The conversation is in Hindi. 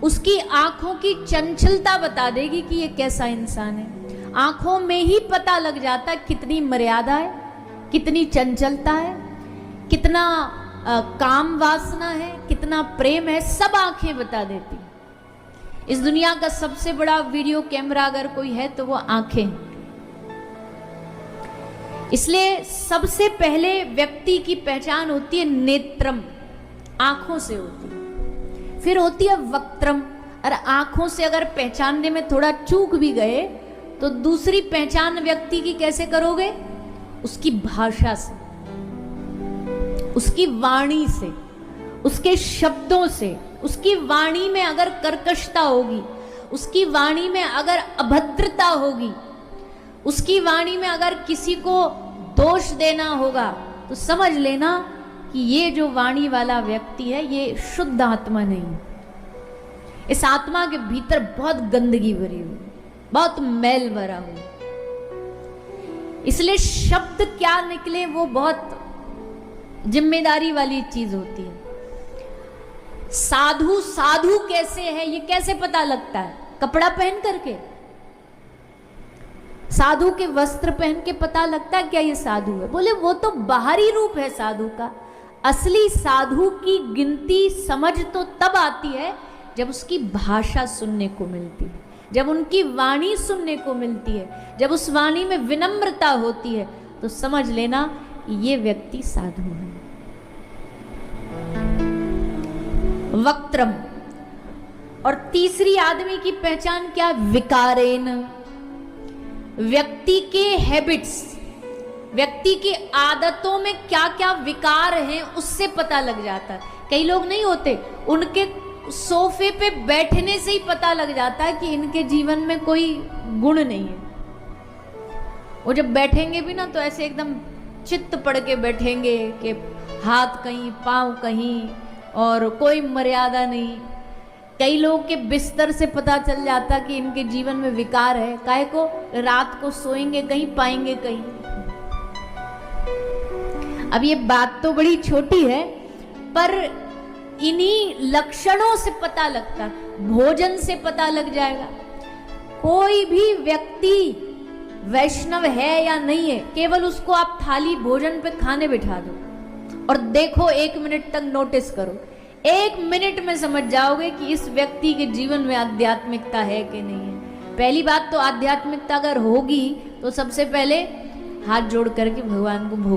उसकी आंखों की चंचलता बता देगी कि ये कैसा इंसान है। आंखों में ही पता लग जाता है कितनी मर्यादा है, कितनी चंचलता है, कितना काम वासना है, कितना प्रेम है, सब आंखें बता देती। इस दुनिया का सबसे बड़ा वीडियो कैमरा अगर कोई है तो वो आंखें। इसलिए सबसे पहले व्यक्ति की पहचान होती है नेत्रम, आंखों से होती है। फिर होती है वक्त्रम, और आंखों से अगर पहचानने में थोड़ा चूक भी गए तो दूसरी पहचान व्यक्ति की कैसे करोगे? उसकी भाषा से, उसकी वाणी से, उसके शब्दों से। उसकी वाणी में अगर कर्कशता होगी, उसकी वाणी में अगर अभद्रता होगी, उसकी वाणी में अगर किसी को दोष देना होगा, तो समझ लेना कि ये जो वाणी वाला व्यक्ति है ये शुद्ध आत्मा नहीं। इस आत्मा के भीतर बहुत गंदगी भरी हुई, बहुत मैल भरा हुआ। इसलिए शब्द क्या निकले वो बहुत जिम्मेदारी वाली चीज होती है। साधु साधु कैसे है ये कैसे पता लगता है? कपड़ा पहन करके, साधु के वस्त्र पहन के पता लगता है क्या ये साधु है? बोले वो तो बाहरी रूप है साधु का। असली साधु की गिनती समझ तो तब आती है जब उसकी भाषा सुनने को मिलती है, जब उनकी वाणी सुनने को मिलती है, जब उस वाणी में विनम्रता होती है, तो समझ लेना ये व्यक्ति साधु है। वक्त्रम। और तीसरी आदमी की पहचान क्या? विकारेन। व्यक्ति के हैबिट्स, व्यक्ति की आदतों में क्या क्या विकार हैं उससे पता लग जाता है। कई लोग नहीं होते, उनके सोफे पे बैठने से ही पता लग जाता है कि इनके जीवन में कोई गुण नहीं है। वो जब बैठेंगे भी ना तो ऐसे एकदम चित्त पड़ के बैठेंगे कि हाथ कहीं, पांव कहीं, और कोई मर्यादा नहीं। कई लोग के बिस्तर से पता चल जाता कि इनके जीवन में विकार है। काहे को? रात को सोएंगे कहीं, पाएंगे कहीं। अब ये बात तो बड़ी छोटी है, पर इन्हीं लक्षणों से पता लगता, भोजन से पता लग जाएगा। कोई भी व्यक्ति वैष्णव है या नहीं है, केवल उसको आप थाली भोजन पे खाने बिठा दो और देखो, 1 मिनट तक नोटिस करो, 1 मिनट में समझ जाओगे कि इस व्यक्ति के जीवन में आध्यात्मिकता है कि नहीं है। पहली बात तो आध्यात्मिकता अगर होगी तो सबसे पहले हाथ जोड़ करके भगवान को भोग